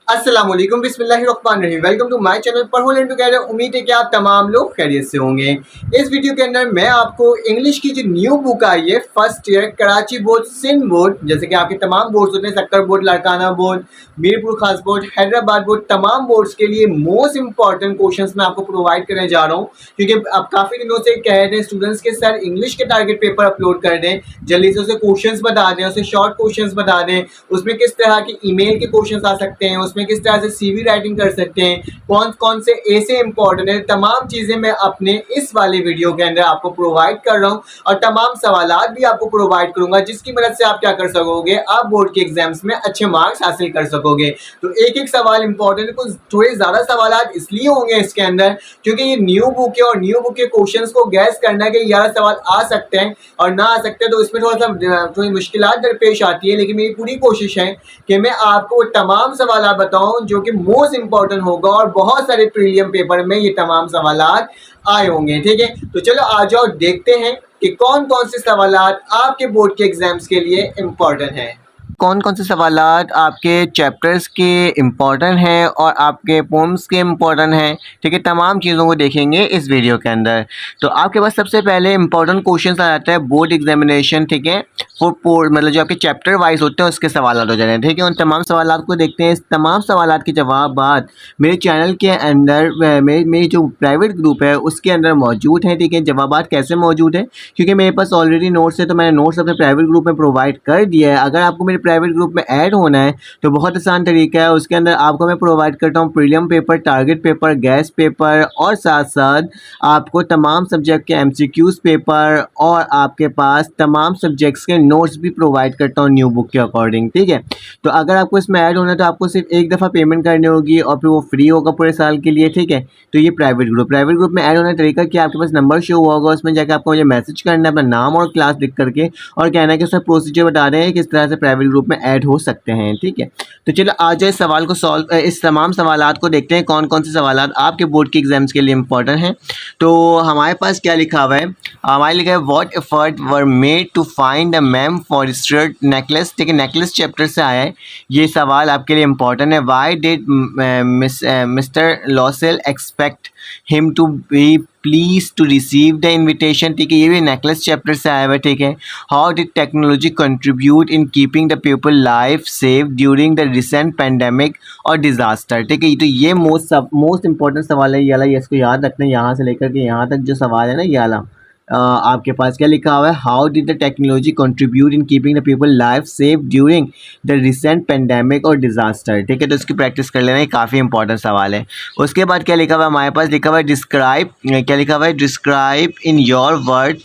अस्सलाम वालेकुम बिस्मिल्लाहिर्रहमानिर्रहीम। वेलकम टू माय चैनल पढ़ो लर्न टुगेदर। उम्मीद है कि आप तमाम लोग खैरियत से होंगे। इस वीडियो के अंदर मैं आपको इंग्लिश की जो न्यू बुक आई है first year Karachi board, Sindh board, जैसे कि आपके तमाम बोर्ड्स होते हैं, Sukkur board, Larkana board, Mirpur Khas board, Hyderabad board, तमाम बोर्ड्स के लिए मोस्ट इंपॉर्टेंट क्वेश्चंस मैं आपको प्रोवाइड करने जा रहा हूँ। क्योंकि अब काफ़ी दिनों से कह रहे थे स्टूडेंट्स के सर इंग्लिश के टारगेट पेपर अपलोड कर दें, जल्दी से उसे क्वेश्चंस बता दें, उसे शॉर्ट क्वेश्चंस बता दें, उसमें किस तरह के ईमेल के क्वेश्चंस आ सकते हैं, उसमें किस तरह से सीवी राइटिंग कर सकते हैं, कौन कौन से ऐसे इंपॉर्टेंट है, तमाम चीज़ें मैं अपने इस वाले वीडियो के अंदर आपको प्रोवाइड कर रहा हूँ और तमाम सवालात भी आपको प्रोवाइड करूंगा, जिसकी मदद से आप क्या कर सकोगे, आप बोर्ड के एग्जाम्स में अच्छे मार्क्स हासिल कर सकोगे। तो एक एक सवाल इंपॉर्टेंट है, कुछ थोड़े ज़्यादा सवालात इसलिए होंगे इसके अंदर क्योंकि ये न्यू बुक है और न्यू बुक के क्वेश्चंस को गैस करना कि 11 सवाल आ सकते हैं और ना आ सकते हैं, तो इसमें थोड़ी मुश्किलात दरपेश आती है। लेकिन मेरी पूरी कोशिश है कि मैं आपको तमाम सवाल बताऊं जो कि मोस्ट इंपॉर्टेंट होगा और बहुत सारे प्रीलियम पेपर में ये तमाम सवाल आए होंगे। ठीक है, तो चलो आ जाओ देखते हैं कि कौन कौन से सवाल आपके बोर्ड के एग्जाम्स के लिए इम्पोर्टेंट हैं, कौन कौन से सवालात आपके चैप्टर्स के इम्पॉर्टेंट हैं और आपके पोम्स के इम्पॉर्टेंट हैं। ठीक है, तमाम चीज़ों को देखेंगे इस वीडियो के अंदर। तो आपके पास सबसे पहले इम्पॉर्टेंट क्वेश्चन आ जाता है बोर्ड एग्जामिनेशन। ठीक है, फॉर मतलब जो आपके चैप्टर वाइज होते हैं उसके सवाल हो जाते हैं। ठीक है, उन तमाम सवाल को देखते हैं। इस तमाम सवाल के जवाब मेरे चैनल के अंदर मेरी जो प्राइवेट ग्रुप है उसके अंदर मौजूद है। ठीक है, जवाब कैसे मौजूद है क्योंकि मेरे पास ऑलरेडी नोट्स है, तो मैंने नोट्स अपने प्राइवेट ग्रुप में प्रोवाइड कर दिया है। अगर आपको मेरे प्राइवेट ग्रुप में ऐड होना है तो बहुत आसान तरीका है, उसके अंदर आपको मैं प्रोवाइड करता हूँ prelim paper, target paper, gas paper और साथ साथ आपको तमाम सब्जेक्ट के एमसीक्यूज पेपर और आपके पास तमाम सब्जेक्ट्स के नोट्स भी प्रोवाइड करता हूँ न्यू बुक के अकॉर्डिंग। ठीक है, तो अगर आपको इसमें ऐड होना है तो आपको सिर्फ एक दफ़ा पेमेंट करनी होगी और फिर वो फ्री होगा पूरे साल के लिए। ठीक है, तो ये प्राइवेट ग्रुप में ऐड होने का तरीका क्या, आपके पास नंबर शो होगा, उसमें जाकर आपको मुझे मैसेज करना है अपना नाम और क्लास लिख करके और कहना है कि उसमें प्रोसीजर बता रहे हैं किस तरह से प्राइवेट ग्रुप में ऐड हो सकते हैं। ठीक है, तो चलो आज इस सवाल को इस तमाम सवालात को देखते हैं कौन कौन से सवालात आपके बोर्ड के एग्जाम्स के लिए इंपॉर्टेंट हैं। तो हमारे पास क्या लिखा हुआ है, हमारे लिखा है what effort were made to find the ma'am Forestier necklace. ठीक है, नेकलेस चैप्टर से आया है ये सवाल, आपके लिए इंपॉर्टेंट है। Why did mister Loisel expect him to be please to receive the invitation. ठीक है, ये भी नेकलेस चैप्टर से आया हुआ है। ठीक है, how did technology contribute in keeping the people life safe during the recent pandemic और डिजास्टर। ठीक है, तो ये मोस्ट इंपॉर्टेंट सवाल है ये वाला, ये इसको याद रखना है। यहाँ से लेकर के यहाँ तक जो सवाल है ना ये वाला, आपके पास क्या लिखा हुआ है, how did the technology contribute in keeping the people life safe during the recent pandemic और डिजास्टर। ठीक है, तो इसकी प्रैक्टिस कर लेना, ये काफ़ी इंपॉर्टेंट सवाल है। उसके बाद क्या लिखा हुआ है, हमारे पास लिखा हुआ है डिस्क्राइब, क्या लिखा हुआ है, describe in your word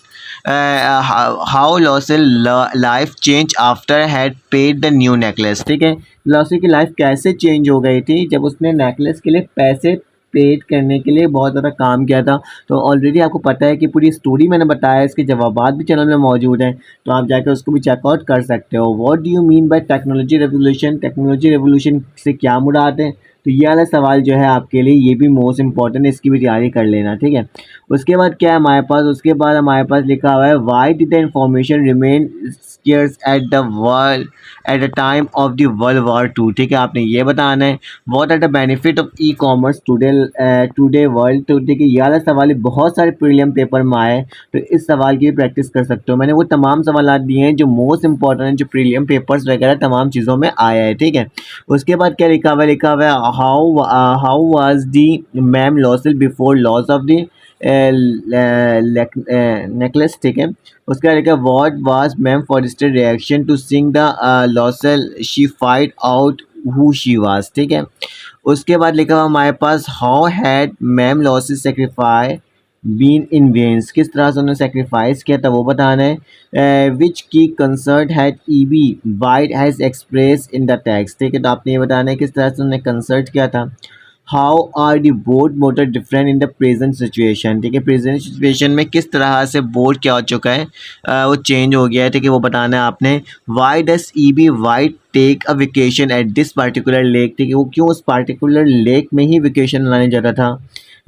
how LaSalle life change after had paid the new necklace. ठीक है, लॉसेल की लाइफ कैसे चेंज हो गई थी जब उसने नेकलेस के लिए पैसे पेड करने के लिए बहुत ज़्यादा काम किया था। तो ऑलरेडी आपको पता है कि पूरी स्टोरी मैंने बताया, इसके जवाबात भी चैनल में मौजूद हैं, तो आप जाकर उसको भी चेकआउट कर सकते हो। What do you mean by technology revolution, technology revolution से क्या मुराद है, तो ये वाला सवाल जो है आपके लिए ये भी मोस्ट इंपॉर्टेंट है, इसकी भी तैयारी कर लेना। ठीक है, उसके बाद क्या है हमारे पास, उसके बाद हमारे पास लिखा हुआ है why did the information remain scarce at the time of the world war two. ठीक है, आपने ये बताना है what are the benefit of e commerce today world. तो देखिए ये वाला सवाल बहुत सारे प्रीलियम पेपर में आए, तो इस सवाल की भी प्रैक्टिस कर सकते हो। मैंने वो तमाम सवाल दिए हैं जो मोस्ट इंपॉर्टेंट हैं, जो प्रीलियम पेपर्स वगैरह तमाम चीज़ों में आया है। ठीक है, उसके बाद क्या लिखा हुआ है, लिखा हुआ है हाउ वाज दी मैम Loisel before loss of the necklace. ठीक है, उसके बाद लिखा व्हाट वाज मैम Forestier reaction to seeing the Loisel she fight out who she was. ठीक है, उसके बाद लिखा हुआ हमारे पास हाउ हैड मैम Loisel sacrifice been in veins, किस तरह से उन्होंने सेक्रीफाइस किया था वो बताना है। विच की concern had E B White has express in the text. ठीक है, तो आपने ये बताना है किस तरह से उन्होंने कंसर्ट किया था। How are the board motor different in the present situation. ठीक है, प्रेजेंट सिचुएशन में किस तरह से बोर्ड क्या हो चुका है, वो चेंज हो गया है। ठीक है, वो बताना है आपने। Why does E B White take a vacation at this particular lake. ठीक है, वो क्यों उस पार्टिकुलर लेक में ही वेकेशन मनाने जाता था,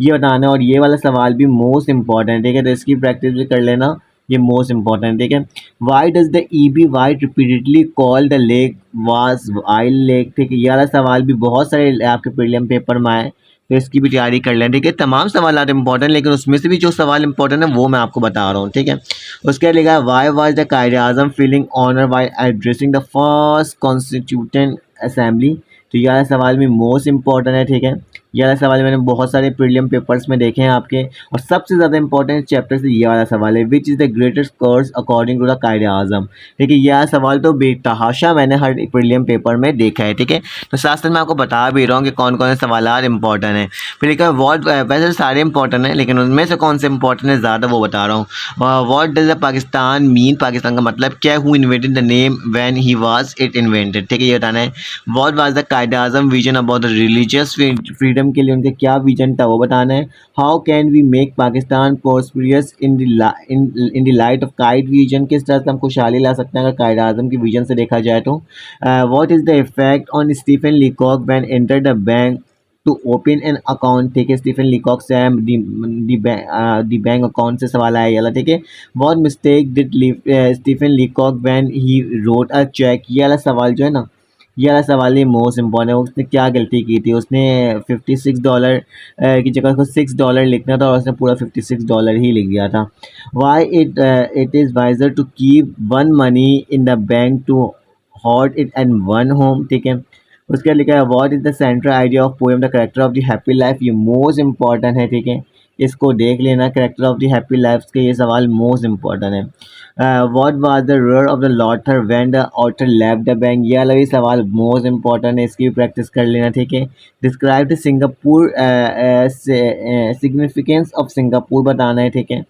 ये बताना है। और ये वाला सवाल भी मोस्ट इंपॉर्टेंट है, ठीक है, तो इसकी प्रैक्टिस भी कर लेना। ये मोस्ट इंपॉर्टेंट, ठीक है। Why does the EB. White repeatedly call the lake was wild lake, ठीक है। ये वाला सवाल भी बहुत सारे आपके प्रीलियम पेपर में आए, तो इसकी भी तैयारी कर लें, ठीक है। तमाम सवाल इंपॉर्टेंट, लेकिन उसमें से भी जो सवाल इंपॉर्टेंट है वो मैं आपको बता रहा हूँ, ठीक है। उसके बाद लिखा है why was the Quaid Azam feeling honour why addressing the first constituent assembly. तो ये वाला सवाल भी मोस्ट इंपॉर्टेंट है, ठीक है। ये वाला सवाल मैंने बहुत सारे प्रीलियम पेपर्स में देखे हैं आपके, और सबसे ज़्यादा इंपॉर्टेंट चैप्टर से ये वाला सवाल है, which is the greatest curse according to the Quaid Azam, ठीक है। यह सवाल तो बेतहाशा मैंने हर प्रीलियम पेपर में देखा है, ठीक है। तो साथ साथ मैं आपको बता भी रहा हूँ कि कौन कौन से सवाल इंपॉर्टेंट है। फिर लिखा है वॉट, वैसे सारे इंपॉर्टेंट हैं, लेकिन उनमें से कौन से इंपॉर्टेंट है ज़्यादा वो बता रहा हूँ। What does the Pakistan mean, Pakistan का मतलब क्या है। Who invented the name when he was it invented, ठीक है, ये बताना है। What was the Quaid Azam vision about the religious freedom के लिए उनका क्या विजन था वो बताना है। How can we make Pakistan prosperous in the light of Quaid vision, किस तरह से हम खुशहाली ला सकते हैं अगर कायद आजम की विजन से देखा जाए तो। What is the effect on Stephen Leacock when enter the bank to open an account, ठीक है। स्टीफन लीकॉक से दी बैंक अकाउंट से सवाल आया वाला, ठीक है। What mistake did Stephen Leacock when he wrote a cheque, ये वाला सवाल जो है ना, ये वाला सवाल ही मोस्ट इम्पॉर्टेंट है। उसने क्या गलती की थी, उसने $56 की जगह उसको $6 लिखना था और उसने पूरा $56 ही लिख दिया था। Why it is wiser to keep one money in the bank to hot it and one home, ठीक है। उसके बाद लिखा है what is the central idea of poem the character of the happy life, ये मोस्ट इंपॉर्टेंट है, ठीक है। इसको देख लेना, character of the happy life के ये सवाल मोस्ट इंपॉर्टेंट है। What was the role of the letter when the otter left the bank, ये वाला भी सवाल मोस्ट इंपॉर्टेंट है, इसकी भी प्रैक्टिस कर लेना, ठीक है। Describe the Singapore significance of Singapore बताना है, ठीक है।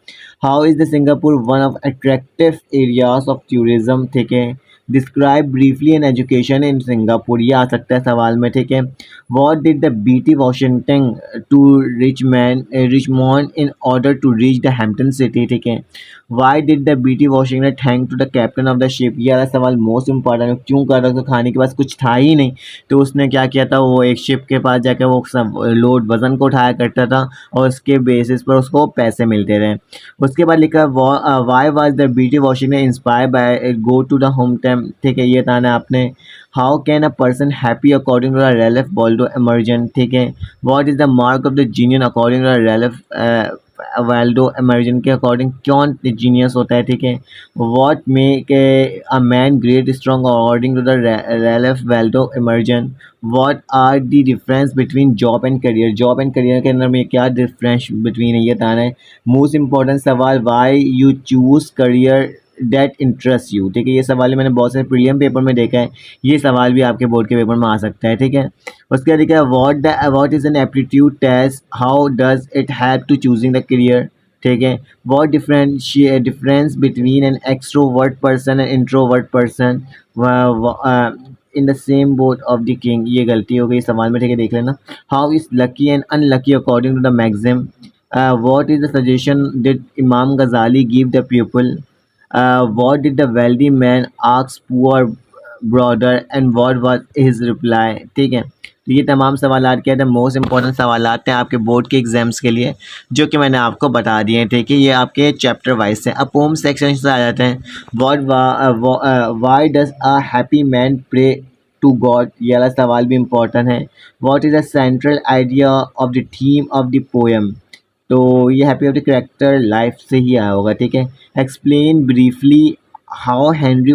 How is the Singapore one of attractive areas of tourism, ठीक है। Describe briefly an education in Singapore, ये आ सकता है सवाल में, ठीक है। What did the BT Washington to Richmond in order to reach the Hampton city, ठीक है। Why did the BT Washington thank to the captain of the ship, ये वाला सवाल मोस्ट इंपॉर्टेंट है। क्यों कर रहा था, खाने के पास कुछ था ही नहीं, तो उसने क्या किया था, वो एक शिप के पास जाकर वो सब लोड वजन को उठाया करता था और उसके बेसिस पर उसको पैसे मिलते रहे। उसके बाद लिखा why was the BT Washington inspire by go to the home time, ठीक है, ये बताना है आपने। How can a person happy according to the Ralph Waldo Emerson, ठीक है। What is the mark of the genius according to the Ralph Waldo Emerson के अकॉर्डिंग कौन जीनियस होता है, ठीक है। What make a man great strong according to the Ralph Waldo Emerson. What are the difference between job and career, job and career के अंदर में क्या डिफरेंस बिटवीन है ये बताना है। मोस्ट इंपॉर्टेंट सवाल why you choose career that interest you, ठीक है। ये सवाल मैंने बहुत सारे प्रीलियम पेपर में देखा है, ये सवाल भी आपके बोर्ड के पेपर में आ सकता है, ठीक है। उसके बाद देखा है what is an aptitude test, how does it help to choosing the career, ठीक है। What difference between an extrovert person and introvert person in the same boat of the king, ये गलती हो गई सवाल में, ठीक है, देख लेना। How is lucky and unlucky according to the maxim. What is the suggestion did Imam Ghazali give the pupil? What did the wealthy man ask poor brother and what was his reply? ठीक है, तो ये तमाम सवाल क्या थे, most important सवाल हैं आपके बोर्ड के एग्जाम्स के लिए, जो कि मैंने आपको बता दिए हैं, ठीक है। ये आपके चैप्टर वाइज से। अब पोम सेक्शन से आ जाते हैं। Why does a happy man pray to God, ये वाला सवाल भी इंपॉर्टेंट है। What is the central idea of the theme of the poem, तो ये happy of the character life से ही आया होगा, ठीक है। Explain briefly how Henry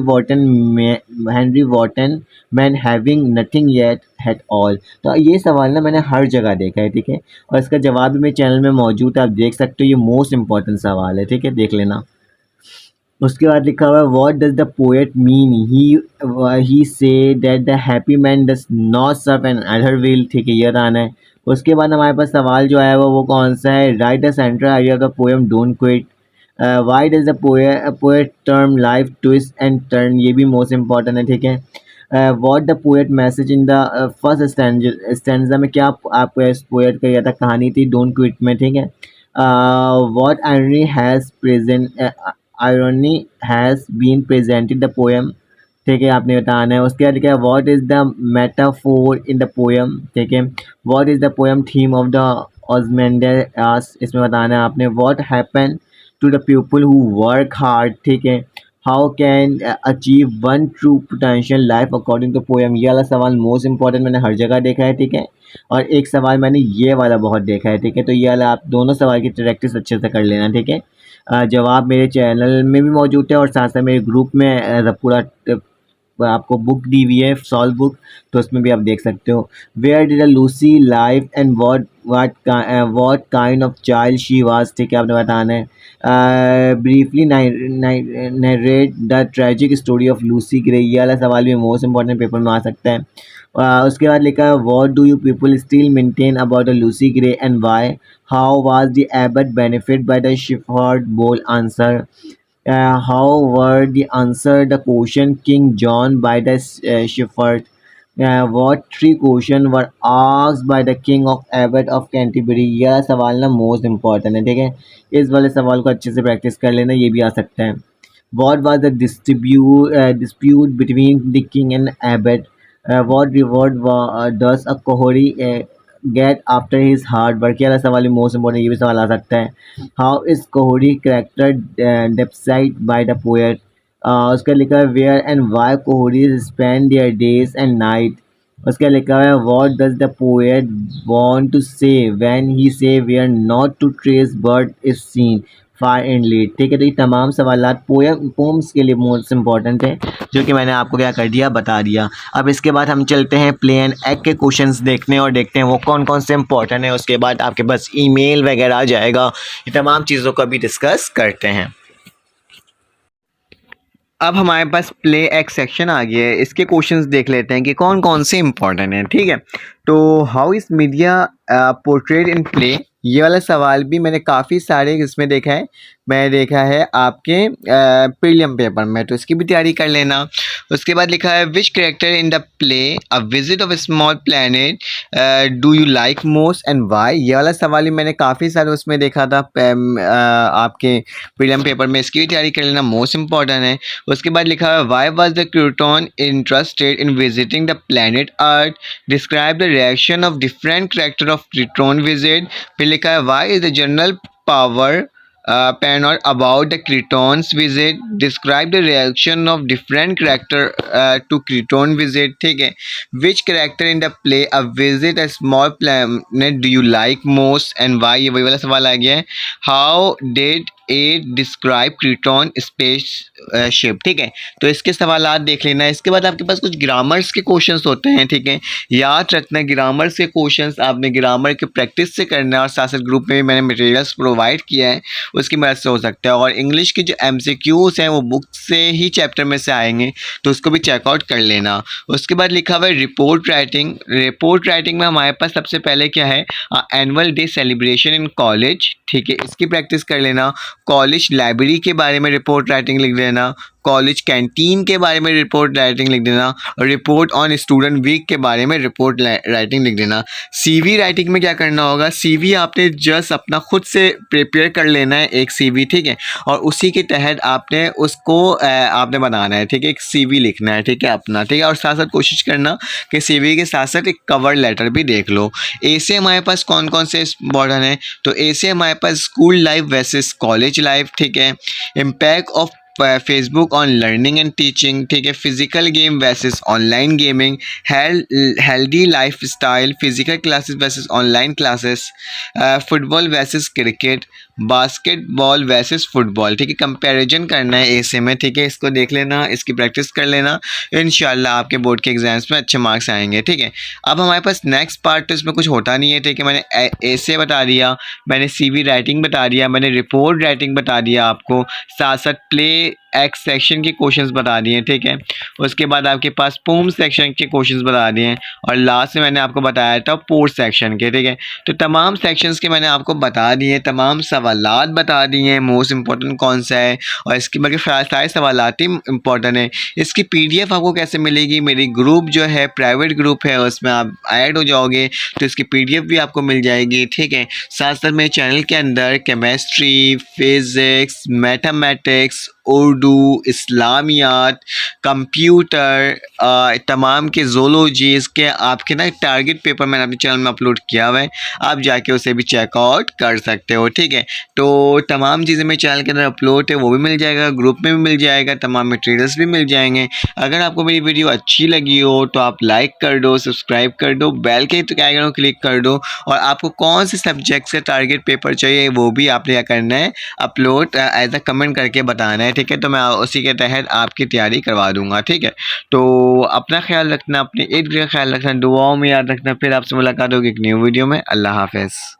Wotton man having nothing yet hath all, तो ये सवाल ना मैंने हर जगह देखा है, ठीक है, और इसका जवाब भी मेरे चैनल में मौजूद है, आप देख सकते हो। ये मोस्ट इंपॉर्टेंट सवाल है, ठीक है, देख लेना। उसके बाद लिखा हुआ है what does the poet mean he say that the happy man does not serve another will, ठीक है, ये आना है। उसके बाद हमारे पास सवाल जो आया हुआ वो कौन सा है, right the central idea of the poem don't quit. Why does the poet term life twist and turn, ये भी मोस्ट इंपॉर्टेंट है, ठीक है। What the poet message in the first stanza में क्या आप पोएट का यह था कहानी थी डोंट क्विट में, ठीक है। What irony has been presented the poem, ठीक है, आपने बताना है। उसके बाद लिखा है what is the metaphor in the poem, ठीक है। What is the poem theme of the Ozymandias, इसमें बताना है आपने। What happen to the people who work hard, ठीक है। How can achieve one true potential life according to poem, ये वाला सवाल मोस्ट इंपॉर्टेंट मैंने हर जगह देखा है, ठीक है। और एक सवाल मैंने ये वाला बहुत देखा है, ठीक है। तो ये वाला आप दोनों सवाल की प्रैक्टिस अच्छे से कर लेना, ठीक है। जवाब मेरे चैनल में भी मौजूद है और साथ साथ मेरे ग्रुप में पूरा आपको बुक दी हुई है, सॉल्व बुक, तो उसमें भी आप देख सकते हो। Where did Lucy life and what kind of child she was, ठीक है, आपने बताना है। Briefly narrate the tragic story of Lucy Gray, ये वाला सवाल भी मोस्ट इंपॉर्टेंट पेपर में आ सकता है। उसके बाद लिखा है what do you people still maintain about the Lucy grey and why, how was the Abbott benefit by the shepherd बोल answer, how were the answer the question King John by the shepherd, what three question were asked by the king of abbot of Canterbury, यह सवाल ना most important है, ठीक है। इस वाले सवाल को अच्छे से प्रैक्टिस कर लेना, ये भी आ सकता है। what was the dispute between the king and abbot, what reward does a kohori get after his hard work, ये वाला सवाल भी मोस्ट इम्पोर्टेंट, ये भी सवाल आ सकता है। How is coolie character depicted by the poet, उसका लिखा है where and why coolie spend their days and night, उसका लिखा है what does the poet want to say when he say were not to trace bird is seen far and late, ठीक है। तो ये तमाम सवालात पोम्स के लिए मोस्ट इंपॉर्टेंट है, जो कि मैंने आपको क्या कर दिया, बता दिया। अब इसके बाद हम चलते हैं प्ले एंड एक्ट के क्वेश्चंस देखने और देखते हैं वो कौन कौन से इंपॉर्टेंट है। उसके बाद आपके पास ईमेल वगैरह आ जाएगा, ये तमाम चीज़ों को भी डिस्कस करते हैं। अब हमारे पास प्ले एक्ट सेक्शन आ गया है, इसके क्वेश्चंस देख लेते हैं कि कौन कौन से इंपॉर्टेंट हैं, ठीक है। तो how is media portrayed in play, ये वाला सवाल भी मैंने काफ़ी सारे इसमें देखा है, मैंने देखा है आपके प्रीलियम पेपर में, तो इसकी भी तैयारी कर लेना। उसके बाद लिखा है which character in the play a visit of a small planet do you like most and why, ये वाला सवाल भी मैंने काफ़ी सारे उसमें देखा था आपके प्रीलियम पेपर में, इसकी भी तैयारी कर लेना, मोस्ट इंपॉर्टेंट है। उसके बाद लिखा है why was the Kreton interested in visiting the planet Earth, describe the reaction of different character of Kreton visit, फिर लिखा है why is the general power panel about the Creton's visit, describe the reaction of different character to Creton visit, ठीक है। which character in the play a visit a small planet do you like most and why, ये वही वाला सवाल आ गया है। how did it describe Creton spaceship, ठीक है। तो इसके सवालात देख लेना। इसके बाद आपके पास कुछ ग्रामर्स के क्वेश्चंस होते हैं, ठीक है, याद रखना ग्रामर्स के क्वेश्चंस आपने ग्रामर के प्रैक्टिस से करना है, और साथ साथ ग्रुप में भी मैंने मटेरियल्स प्रोवाइड किया है, उसकी मदद से हो सकता है। और इंग्लिश की जो MCQs हैं वो बुक से ही चैप्टर में से आएंगे, तो उसको भी चेकआउट कर लेना। उसके बाद लिखा हुआ है रिपोर्ट राइटिंग, रिपोर्ट राइटिंग में हमारे पास सबसे पहले क्या है, annual day celebration in college, ठीक है, इसकी प्रैक्टिस कर लेना। कॉलेज लाइब्रेरी के बारे में रिपोर्ट राइटिंग लिख देना, कॉलेज कैंटीन के बारे में रिपोर्ट राइटिंग लिख देना, और रिपोर्ट ऑन स्टूडेंट वीक के बारे में रिपोर्ट राइटिंग लिख देना। CV राइटिंग में क्या करना होगा, CV आपने जस्ट अपना खुद से प्रिपेयर कर लेना है एक CV, ठीक है, और उसी के तहत आपने उसको आपने बनाना है, ठीक है, एक CV लिखना है, ठीक है, अपना, ठीक है। और साथ साथ कोशिश करना कि CV के साथ साथ एक कवर लेटर भी देख लो। ए से हमारे पास कौन कौन से इंपॉर्टेंट है, तो ए से हमारे पास school life versus college life, ठीक है, impact of Facebook on learning and teaching, ठीक है, physical game versus online gaming, healthy life style, physical classes versus online classes, football versus cricket, basketball versus football, ठीक है, comparison करना है ऐसे में, ठीक है, इसको देख लेना, इसकी प्रैक्टिस कर लेना, इंशाल्लाह आपके बोर्ड के एग्जाम्स में अच्छे मार्क्स आएंगे, ठीक है। अब हमारे पास नेक्स्ट पार्ट तो इसमें कुछ होता नहीं है, ठीक है, मैंने ऐसे बता दिया, मैंने CV राइटिंग बता दिया, मैंने रिपोर्ट राइटिंग बता दिया आपको, साथ साथ प्ले एक्ट सेक्शन के क्वेश्चंस बता दिए, ठीक है। उसके बाद आपके पास पोम सेक्शन के क्वेश्चंस बता दिए, और लास्ट में मैंने आपको बताया था पोर सेक्शन के, ठीक है। तो तमाम सेक्शंस के मैंने आपको बता दिए, तमाम सवालात बता दिए हैं, मोस्ट इंपॉर्टेंट कौन सा है, और इसकी बल्कि सारे सवालात ही इंपॉर्टेंट है। इसकी PDF आपको कैसे मिलेगी, मेरी ग्रुप जो है प्राइवेट ग्रुप है, उसमें आप ऐड हो जाओगे तो इसकी PDF भी आपको मिल जाएगी, ठीक है। साथ साथ मेरे चैनल के अंदर केमिस्ट्री, फिज़िक्स, मैथमेटिक्स, उर्दू, इस्लामियात, कंप्यूटर, तमाम के ज़ूलॉजीज़ के आपके ना टारगेट पेपर मैंने अपने चैनल में अपलोड किया हुआ है, आप जाके उसे भी चेकआउट कर सकते हो। ठीक है, तो तमाम चीज़ें मेरे चैनल के अंदर अपलोड है, वो भी मिल जाएगा, ग्रुप में भी मिल जाएगा, तमाम मटेरियल्स भी मिल जाएंगे। अगर आपको मेरी वीडियो अच्छी लगी हो तो आप लाइक कर दो, सब्सक्राइब कर दो, बेल के तो क्या करो क्लिक कर दो, और आपको कौन से सब्जेक्ट से टारगेट पेपर चाहिए वो भी आपने क्या करना है, अपलोड एज अ कमेंट करके बताना है। ठीक है, तो मैं उसी के तहत आपकी तैयारी करवा दूंगा। ठीक है, तो अपना ख्याल रखना, अपने इर्द गिर्द का ख्याल रखना, दुआओं में याद रखना। फिर आपसे मुलाकात होगी एक न्यू वीडियो में। अल्लाह हाफ़िज़।